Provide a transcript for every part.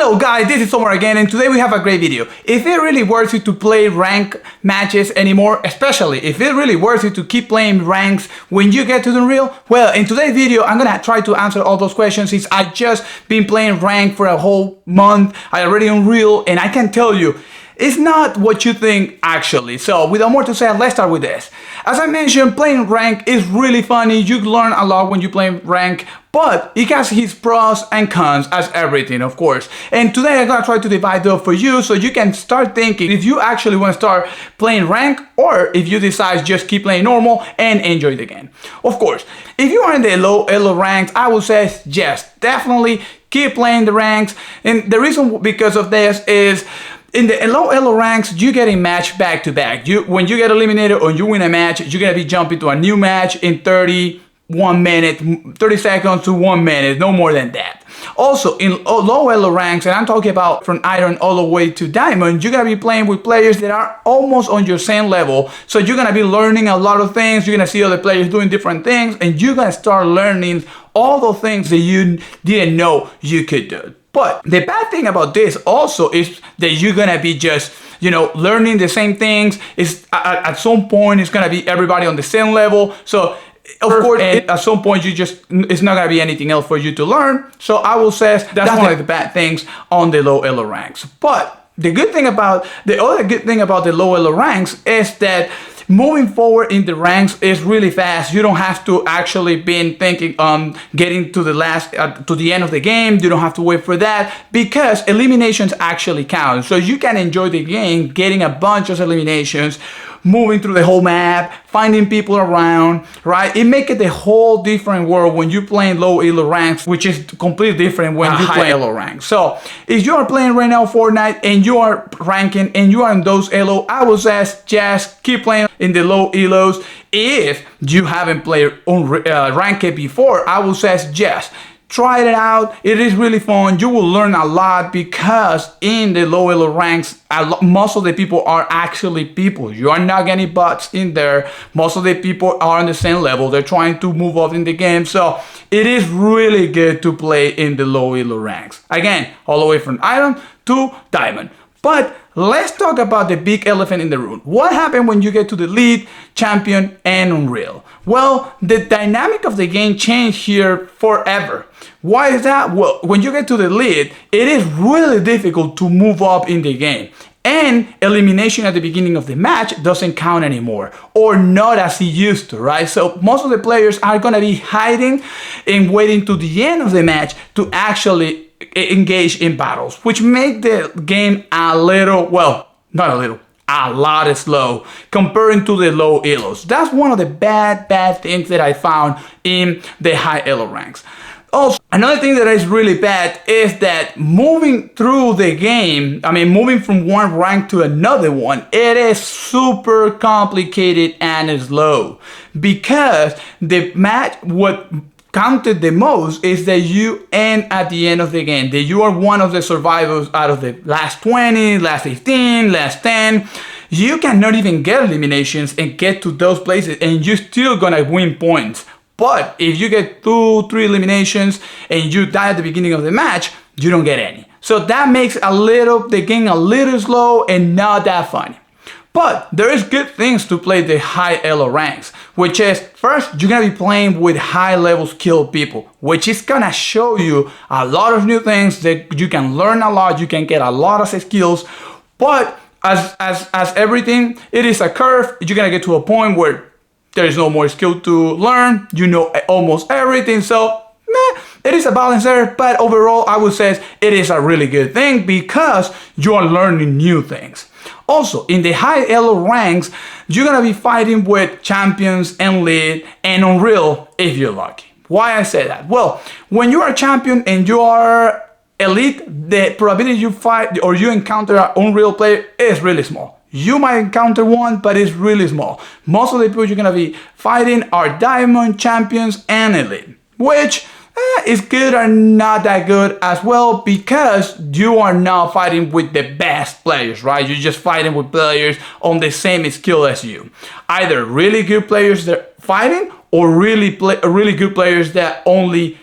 Hello guys, this is Omar again, and today we have a great video. If it really worth it to play rank matches anymore, especially if it really worth it to keep playing ranks when you get to the Unreal, well, in today's video I'm gonna try to answer all those questions since I just been playing rank for a whole month. I already Unreal, and I can tell you, it's not what you think actually. So without more to say, let's start with this. As I mentioned, playing rank is really funny. You learn a lot when you play rank, but it has its pros and cons as everything, of course. And today I'm gonna try to divide those for you so you can start thinking if you actually want to start playing rank or if you decide just keep playing normal and enjoy the game. Of course, if you are in the low elo ranks, I would say yes, definitely keep playing the ranks. And the reason because of this is in the low elo ranks, you getting matched back to back. When you get eliminated or you win a match, you're gonna be jumping to a new match in 31 minutes, 30 seconds to 1 minute, no more than that. Also, in low elo ranks, and I'm talking about from iron all the way to diamond, you're gonna be playing with players that are almost on your same level. So you're gonna be learning a lot of things. You're gonna see other players doing different things, and you're gonna start learning all the things that you didn't know you could do. But the bad thing about this also is that you're gonna be just, learning the same things. At some point, it's gonna be everybody on the same level. So of course, at some point, it's not gonna be anything else for you to learn. So I will say that's one of the bad things on the low elo ranks. But the other good thing about the low elo ranks is that moving forward in the ranks is really fast. You don't have to actually be thinking on getting to the end of the game. You don't have to wait for that because eliminations actually count. So you can enjoy the game getting a bunch of eliminations, moving through the whole map, finding people around, right? It makes it a whole different world when you're playing low elo ranks, which is completely different when you play elo ranks. So if you are playing right now Fortnite and you are ranking and you are in those elo, I would say just keep playing in the low elos. If you haven't played ranked before, I would say just try it out. It is really fun. You will learn a lot because in the low elo ranks, most of the people are actually people. You are not getting bots in there. Most of the people are on the same level. They're trying to move up in the game. So it is really good to play in the low elo ranks. Again, all the way from iron to diamond. But let's talk about the big elephant in the room. What happened when you get to the lead, champion, and Unreal? Well, the dynamic of the game changed here forever. Why is that? Well, when you get to the lead, it is really difficult to move up in the game. And elimination at the beginning of the match doesn't count anymore, or not as it used to, right? So most of the players are gonna be hiding and waiting to the end of the match to actually engage in battles, which make the game a lot slow comparing to the low elos. That's one of the bad things that I found in the high elo ranks. Also, another thing that is really bad is that moving through the game, moving from one rank to another one, it is super complicated and slow because the match, what counted the most is that you end at the end of the game, that you are one of the survivors out of the last 20, last 15, last 10. You cannot even get eliminations and get to those places and you're still gonna win points. But if you get 2-3 eliminations and you die at the beginning of the match, you don't get any. So that makes the game a little slow and not that funny. But there is good things to play the high elo ranks, which is first, you're gonna be playing with high level skilled people, which is gonna show you a lot of new things that you can learn a lot, you can get a lot of skills. But as everything, it is a curve. You're gonna get to a point where there is no more skill to learn. You know almost everything. So it is a balance there, but overall I would say it is a really good thing because you are learning new things. Also, in the high elo ranks, you're gonna be fighting with champions and lead and Unreal if you're lucky. Why I say that? Well, when you are a champion and you are elite, the probability you fight or you encounter an Unreal player is really small. You might encounter one, but it's really small. Most of the people you're gonna be fighting are diamond, champions, and elite, which is good or not that good as well because you are not fighting with the best players, right? You're just fighting with players on the same skill as you. Either really good players that are fighting or really good players that only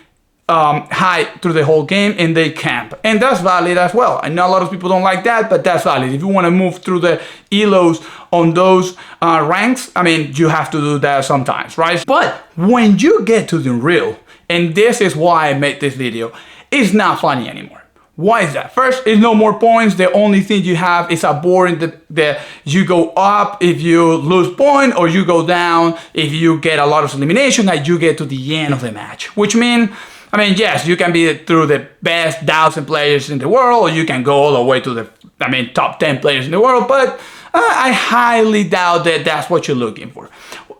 hide through the whole game and they camp. And that's valid as well. I know a lot of people don't like that, but that's valid. If you want to move through the elos on those ranks, I mean, you have to do that sometimes, right? But when you get to the real, and this is why I made this video, it's not funny anymore. Why is that? First, it's no more points. The only thing you have is a board that you go up if you lose point, or you go down if you get a lot of elimination, that you get to the end of the match. Which means, I mean, yes, you can be through the best 1,000 players in the world, or you can go all the way to the, top 10 players in the world, but I highly doubt that that's what you're looking for.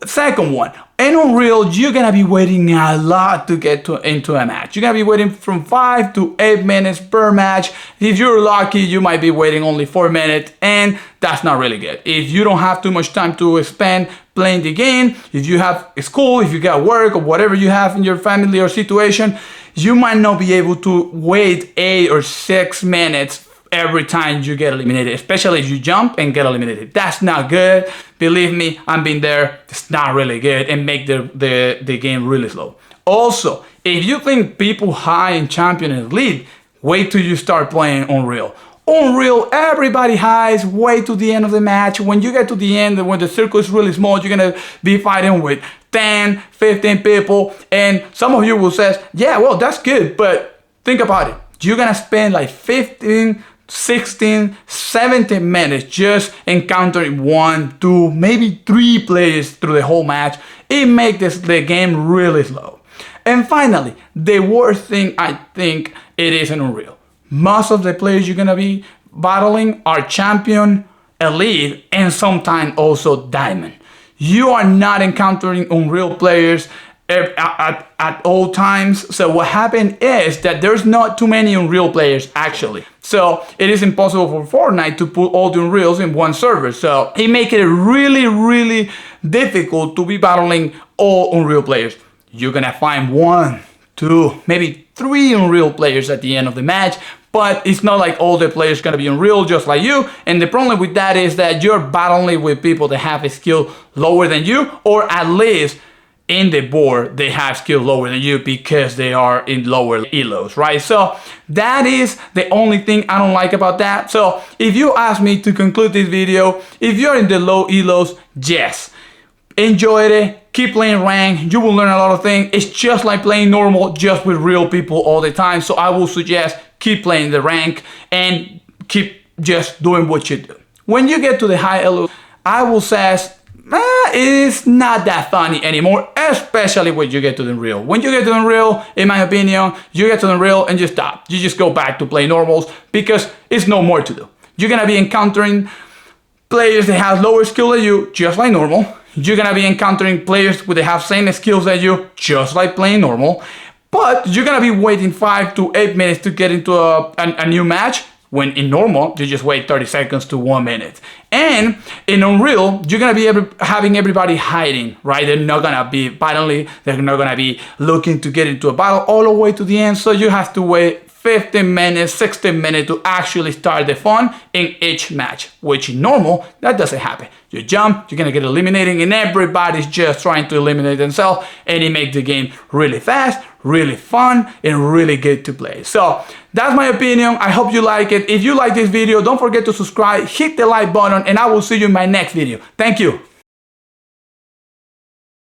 Second one, in Unreal, you're gonna be waiting a lot to get into a match. You're gonna be waiting from 5 to 8 minutes per match. If you're lucky, you might be waiting only 4 minutes, and that's not really good. If you don't have too much time to spend playing the game, if you have school, if you got work, or whatever you have in your family or situation, you might not be able to wait 8 or 6 minutes every time you get eliminated, especially if you jump and get eliminated. That's not good. Believe me, I've been there. It's not really good, and make the game really slow. Also, if you think people high in champion and elite, wait till you start playing Unreal. Unreal, everybody highs, wait to the end of the match. When you get to the end, when the circle is really small, you're gonna be fighting with 10, 15 people, and some of you will say, yeah, well, that's good, but think about it. You're gonna spend like 15, 16, 17 minutes just encountering 1, 2, maybe 3 players through the whole match. It makes the game really slow. And finally, the worst thing I think it is in Unreal. Most of the players you're gonna be battling are champion, elite, and sometimes also diamond. You are not encountering Unreal players at all times. So what happened is that there's not too many Unreal players actually. So it is impossible for Fortnite to put all the Unreals in one server. So it makes it really, really difficult to be battling all Unreal players. You're gonna find 1, 2, maybe 3 Unreal players at the end of the match, but it's not like all the players gonna be Unreal just like you. And the problem with that is that you're battling with people that have a skill lower than you, or at least in the board they have skill lower than you because they are in lower elos, right? So that is the only thing I don't like about that. So if you ask me to conclude this video, if you're in the low elos, yes, enjoy it, keep playing rank, you will learn a lot of things. It's just like playing normal, just with real people all the time. So I will suggest keep playing the rank and keep just doing what you do. When you get to the high elo, I will say it's not that funny anymore, especially when you get to the real. When you get to the real, in my opinion, you get to the real and you stop. You just go back to play normals because it's no more to do. You're gonna be encountering players that have lower skill than you, just like normal. You're gonna be encountering players that have same skills as you, just like playing normal. But you're gonna be waiting 5 to 8 minutes to get into a new match, when in normal, you just wait 30 seconds to 1 minute. And in Unreal, you're gonna be having everybody hiding, right? They're not gonna be battling, they're not gonna be looking to get into a battle all the way to the end, so you have to wait 15 minutes, 16 minutes to actually start the fun in each match, which in normal, that doesn't happen. You jump, you're gonna get eliminated, and everybody's just trying to eliminate themselves, and it makes the game really fast, really fun, and really good to play. So that's my opinion. I hope you like it. If you like this video, don't forget to subscribe, hit the like button, and I will see you in my next video. Thank you.